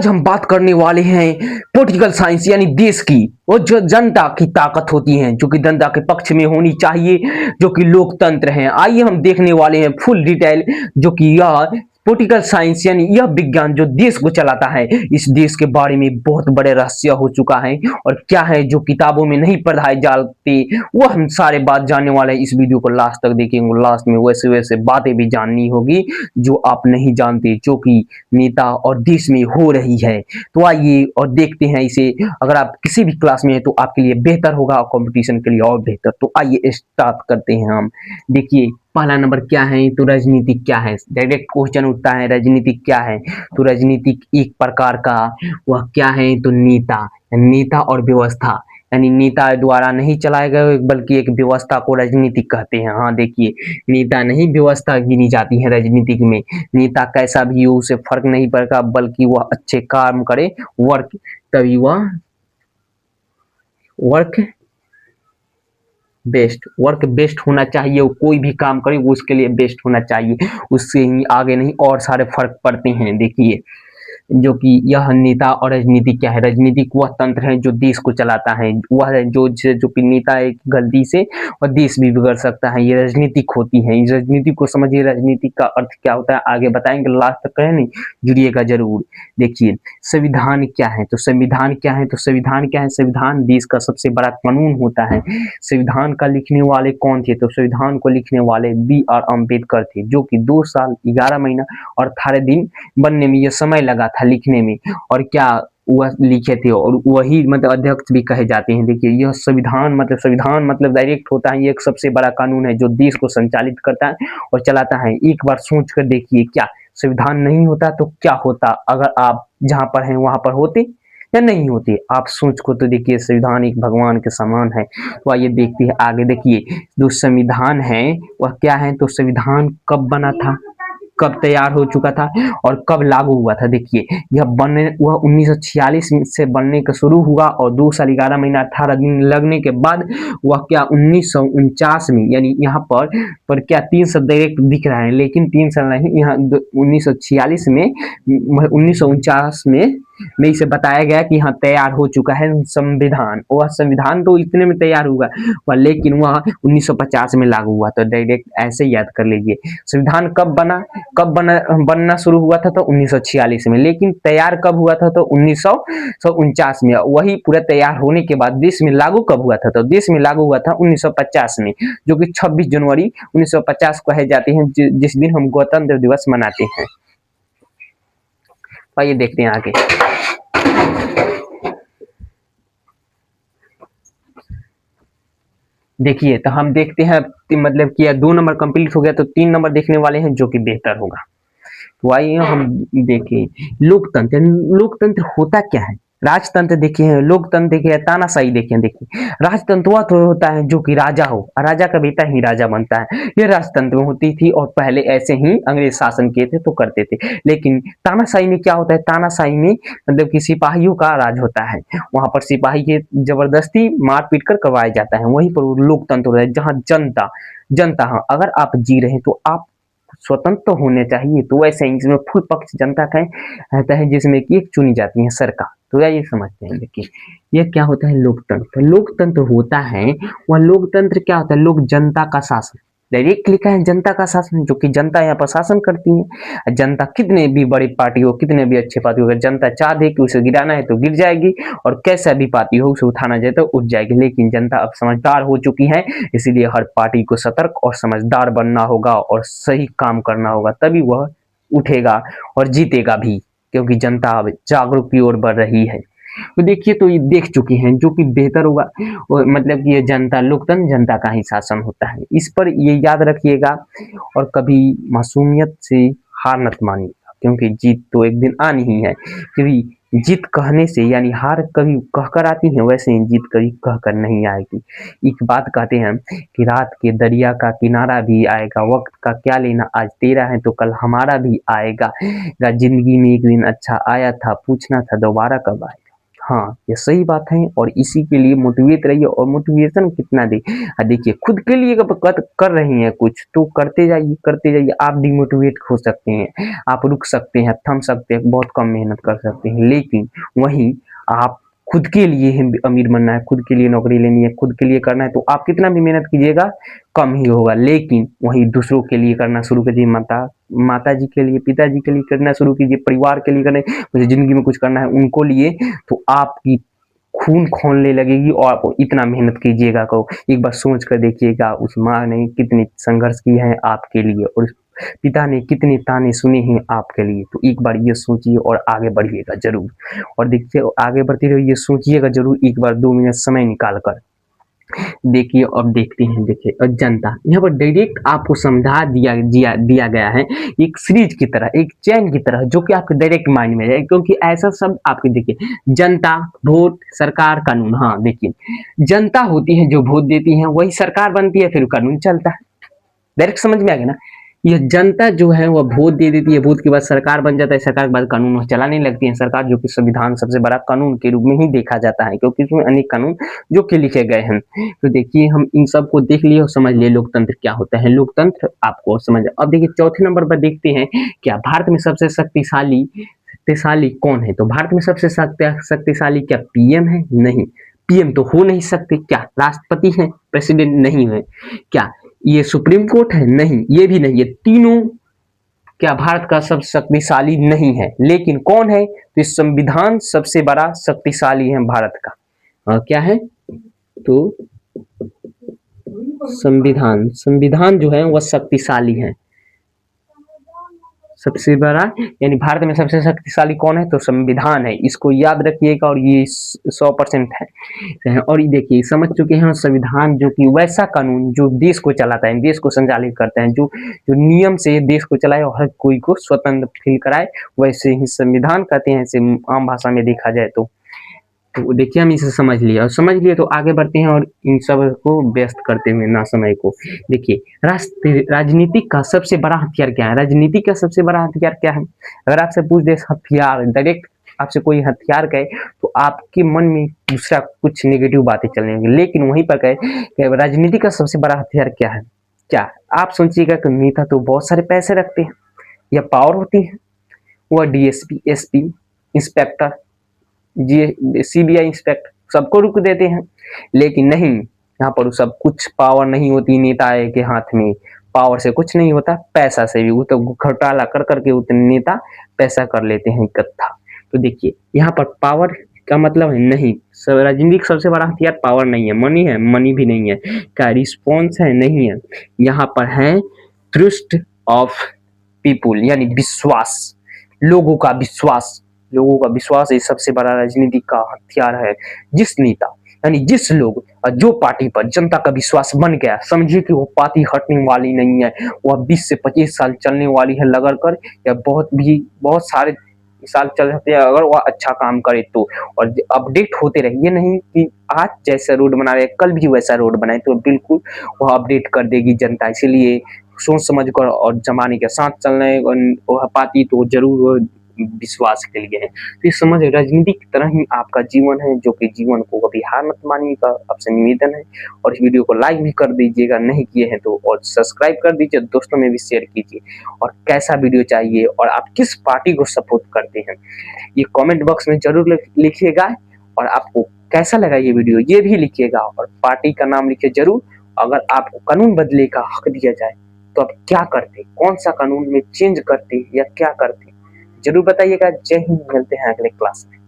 आज हम बात करने वाले हैं पॉलिटिकल साइंस यानी देश की और जो जनता की ताकत होती है जो कि जनता के पक्ष में होनी चाहिए, जो कि लोकतंत्र है। आइए हम देखने वाले हैं फुल डिटेल जो कि यह पॉलिटिकल साइंस यानी यह विज्ञान जो देश को चलाता है, इस देश के बारे में बहुत बड़े रहस्य हो चुका है और क्या है जो किताबों में नहीं पढ़ाए जाते वो हम सारे बात जानने वाले हैं। इस वीडियो को लास्ट तक देखेंगे, लास्ट में वैसे वैसे बातें भी जाननी होगी जो आप नहीं जानते, जो कि नेता और देश में हो रही है। तो आइए और देखते हैं इसे। अगर आप किसी भी क्लास में हैं तो आपके लिए बेहतर होगा और कंपटीशन के लिए और बेहतर। तो आइए स्टार्ट करते हैं हम। देखिए पहला नंबर क्या है, तो राजनीति क्या है। डायरेक्ट क्वेश्चन उठता है राजनीति क्या है, तो राजनीति एक प्रकार का वह क्या है, तो नेता, नेता और व्यवस्था यानी नेता द्वारा नहीं चलाया गया बल्कि एक व्यवस्था को राजनीतिक कहते हैं। हाँ देखिए, नेता नहीं व्यवस्था गिनी जाती है राजनीतिक में। नेता कैसा भी हो उसे फर्क नहीं पड़ता, बल्कि वह अच्छे काम करे, वर्क, तभी वह वर्क बेस्ट होना चाहिए। वो कोई भी काम करे वो उसके लिए बेस्ट होना चाहिए, उससे ही आगे नहीं और सारे फर्क पड़ते हैं। देखिए जो कि यह नेता और राजनीति क्या है। राजनीतिक वह तंत्र है जो देश को चलाता है, वह है जो कि नेता एक गलती से और देश भी बिगड़ सकता है, ये राजनीतिक होती है। इस राजनीति को समझिए, राजनीतिक का अर्थ क्या होता है आगे बताएंगे, लास्ट तक कहें नहीं, जुड़िएगा जरूर। देखिए संविधान क्या है, तो संविधान क्या है, तो संविधान क्या है, संविधान देश का सबसे बड़ा कानून होता है। संविधान का लिखने वाले कौन थे, तो संविधान को लिखने वाले B.R. अम्बेडकर थे, जो कि 2 साल 11 महीना और 18 दिन बनने में यह समय लगा था लिखने में, और क्या वह लिखे थे और वही मतलब अध्यक्ष भी कहे जाते हैं। देखिए यह संविधान मतलब डायरेक्ट होता है, ये एक सबसे बड़ा कानून है जो देश को संचालित करता है और चलाता है। एक बार सोच कर देखिए, क्या संविधान नहीं होता तो क्या होता, अगर आप जहां पर हैं वहां पर होते या नहीं होते, आप सोच को तो देखिए। संविधान एक भगवान के समान है। तो आइए देखते हैं आगे। देखिए जो संविधान है वह क्या है, तो संविधान कब बना था, कब तैयार हो चुका था और कब लागू हुआ था। देखिए वह 1946 से बनने का शुरू हुआ और 2 साल 11 महीना 18 दिन लगने के बाद वह क्या 1949 में, यानी यहाँ पर क्या 3 शब्द डायरेक्ट दिख रहा है लेकिन 3 साल नहीं, यहाँ 1946 में 1949 में इसे बताया गया कि हाँ तैयार हो चुका है संविधान। वह संविधान तो इतने में तैयार हुआ वह, लेकिन वह 1950 में लागू हुआ। तो डायरेक्ट ऐसे याद कर लीजिए, संविधान बनना शुरू हुआ था तो 1946 में, लेकिन तैयार कब हुआ था तो 1949 में। वही पूरा तैयार होने के बाद देश में लागू कब हुआ था, तो देश में लागू हुआ था 1950 में, जो कि 26 जनवरी 1950 कहे जाते हैं, जिस दिन हम गणतंत्र दिवस मनाते हैं। आइए देखते हैं आगे। देखिए तो हम देखते हैं, मतलब कि 2 नंबर कंप्लीट हो गया तो 3 नंबर देखने वाले हैं जो कि बेहतर होगा। तो आइए हम देखें लोकतंत्र। लोकतंत्र होता क्या है, राजतंत्र देखिए, लोकतंत्र देखिए, तानाशाही देखिए। राजतंत्र वह तो होता है जो कि राजा हो, राजा का बेटा ही राजा बनता है, ये राजतंत्र में होती थी और पहले ऐसे ही अंग्रेज शासन किए थे तो करते थे। लेकिन तानाशाही में क्या होता है, तानाशाही में मतलब कि सिपाहियों का राज होता है, वहां पर सिपाही के जबरदस्ती मार पीट कर करवाया जाता है। वहीं पर लोकतंत्र होता है जहाँ जनता हाँ, अगर आप जी रहे हैं तो आप स्वतंत्र होने चाहिए। तो वैसे ही इसमें फुल पक्ष जनता का रहता है, जिसमें कि एक चुनी जाती है सरकार। तो ये समझते हैं। देखिए ये क्या होता है, लोकतंत्र। लोकतंत्र होता है वह, लोकतंत्र क्या होता है, लोक जनता का शासन। डायरेक्ट लिखा है जनता का शासन, जो कि जनता यहाँ पर शासन करती है। जनता कितने भी बड़ी पार्टी हो, कितने भी अच्छे पार्टी हो, अगर जनता चाह दे कि उसे गिराना है तो गिर जाएगी, और कैसा भी पार्टी हो उसे उठाना जाए तो उठ जाएगी। लेकिन जनता अब समझदार हो चुकी है, इसीलिए हर पार्टी को सतर्क और समझदार बनना होगा और सही काम करना होगा, तभी वह उठेगा और जीतेगा भी, क्योंकि जनता अब जागरूक की ओर बढ़ रही है। तो देखिए तो ये देख चुके हैं जो कि बेहतर होगा, मतलब कि ये जनता, लोकतंत्र जनता का ही शासन होता है, इस पर ये याद रखिएगा। और कभी मासूमियत से हार मत मानिएगा, क्योंकि जीत तो एक दिन आनी ही है। क्योंकि जीत कहने से यानी हार कभी कहकर आती है, वैसे ही जीत कभी कहकर नहीं आएगी। एक बात कहते हैं कि रात के दरिया का किनारा भी आएगा, वक्त का क्या लेना, आज तेरा है तो कल हमारा भी आएगा। जिंदगी में एक दिन अच्छा आया था, पूछना था दोबारा कब आएगा। हाँ, ये सही बात है और इसी के लिए मोटिवेट रहिए और मोटिवेशन कितना दे देखिए खुद के लिए अगर कर रही हैं कुछ तो करते जाइए। आप डिमोटिवेट हो सकते हैं, आप रुक सकते हैं, थम सकते हैं, बहुत कम मेहनत कर सकते हैं, लेकिन वहीं आप खुद के लिए ही अमीर बनना है, खुद के लिए नौकरी लेनी है, खुद के लिए करना है, तो आप कितना भी मेहनत कीजिएगा कम ही होगा। लेकिन वहीं दूसरों के लिए करना शुरू कीजिए, माता जी के लिए, पिताजी के लिए करना शुरू कीजिए, परिवार के लिए करना, मुझे जिंदगी में कुछ करना है उनको लिए, तो आपकी खून खौलने लगेगी और आप इतना मेहनत कीजिएगा को एक बार सोच कर देखिएगा उस माँ ने कितनी संघर्ष की है आपके लिए और उस पिता ने कितने ताने सुने हैं आपके लिए। तो एक बार ये सोचिए और आगे बढ़िएगा जरूर। और देखिए आगे बढ़ते रहिए, सोचिएगा जरूर एक बार 2 मिनट समय निकाल कर। देखिए अब देखते हैं, देखिए जनता यहाँ पर डायरेक्ट आपको समझा दिया गया है एक सीरीज की तरह, एक चैन की तरह, जो कि आपके डायरेक्ट माइंड में है, क्योंकि ऐसा शब्द आपके देखिए जनता, वोट, सरकार, कानून। हाँ देखिए जनता होती है जो वोट देती है, वही सरकार बनती है, फिर कानून चलता है। डायरेक्ट समझ में आ गया ना। ये जनता जो है वह वोट दे देती है, वोट के बाद सरकार बन जाता है, सरकार के बाद कानून चलाने लगती है सरकार, जो कि संविधान सबसे बड़ा कानून के रूप में ही देखा जाता है, क्योंकि इसमें अनेक कानून जो कि लिखे गए हैं। तो देखिए हम इन सबको देख लिए और समझ लिए लोकतंत्र क्या होता है। लोकतंत्र आपको समझ। अब देखिए चौथे नंबर पर देखते हैं क्या भारत में सबसे शक्तिशाली कौन है। तो भारत में सबसे शक्तिशाली क्या पीएम है? नहीं, पीएम तो हो नहीं सकते। क्या राष्ट्रपति है, प्रेसिडेंट नहीं है? क्या ये सुप्रीम कोर्ट है? नहीं, ये भी नहीं। ये तीनों क्या भारत का सब शक्तिशाली नहीं है। लेकिन कौन है? तो संविधान सबसे बड़ा शक्तिशाली है भारत का। क्या है? तो संविधान जो है वह शक्तिशाली है, सबसे बड़ा। यानी भारत में सबसे शक्तिशाली कौन है? तो संविधान है। इसको याद रखिएगा और ये 100% है। और ये देखिए समझ चुके हैं संविधान जो कि वैसा कानून जो देश को चलाता है, देश को संचालित करता है, जो जो नियम से देश को चलाए और हर कोई को स्वतंत्र फील कराए, वैसे ही संविधान कहते हैं, ऐसे आम भाषा में देखा जाए तो देखिए हम इसे समझ लिया और समझ लिए तो आगे बढ़ते हैं और इन सब को व्यस्त करते हुए ना समय को। देखिए राजनीति का सबसे बड़ा हथियार क्या है? राजनीति का सबसे बड़ा हथियार क्या है? अगर आपसे पूछ दे हथियार, डायरेक्ट आपसे कोई हथियार कहे तो आपके मन में दूसरा कुछ नेगेटिव बातें चलने लगेंगी, लेकिन वहीं पर कहे राजनीति का सबसे बड़ा हथियार क्या है? क्या आप सोचिएगा कि नेता तो बहुत सारे पैसे रखते हैं या पावर होती है, वह डीएसपी, एसपी, इंस्पेक्टर, जी सीबीआई इंस्पेक्टर सबको रुक देते हैं। लेकिन नहीं, यहाँ पर सब कुछ पावर नहीं होती नेता के हाथ में। पावर से कुछ नहीं होता, पैसा से भी। वो तो घोटाला कर करके उतने नेता पैसा कर लेते हैं इकट्ठा। तो देखिए यहाँ पर पावर का मतलब है नहीं, राजनीति का सबसे बड़ा हथियार पावर नहीं है, मनी भी नहीं है। क्या रिस्पॉन्स है? नहीं है। यहाँ पर है ट्रस्ट ऑफ पीपुल, यानी विश्वास, लोगों का विश्वास ये सबसे बड़ा राजनीति का हथियार है। जिस नेता यानी जिस लोग जो पार्टी पर जनता का विश्वास बन गया, समझिए कि वो पार्टी हटने वाली नहीं है, वह 20 से 25 साल चलने वाली है लगा कर, या बहुत सारे साल चल सकते हैं अगर वह अच्छा काम करे तो। और अपडेट होते रहे, ये नहीं कि आज जैसा रोड बना रहे कल भी वैसा रोड बनाए, तो बिल्कुल वह अपडेट कर देगी जनता। इसीलिए सोच समझ कर और जमाने के साथ चलने पार्टी तो जरूर विश्वास के लिए है। तो ये समझ राजनीति की तरह ही आपका जीवन है, जो कि जीवन को कभी हार मत मानिएगा, आपसे निवेदन है। और इस वीडियो को लाइक भी कर दीजिएगा नहीं किए हैं तो, और सब्सक्राइब कर दीजिए, दोस्तों में भी शेयर कीजिए। और कैसा वीडियो चाहिए और आप किस पार्टी को सपोर्ट करते हैं ये कमेंट बॉक्स में जरूर लिखिएगा। और आपको कैसा लगा ये वीडियो ये भी लिखिएगा, और पार्टी का नाम लिखिए जरूर। अगर आपको कानून बदले का हक दिया जाए तो आप क्या करते, कौन सा कानून में चेंज करते या क्या करते, जरूर बताइएगा। जय हिंद, मिलते हैं अगले क्लास में।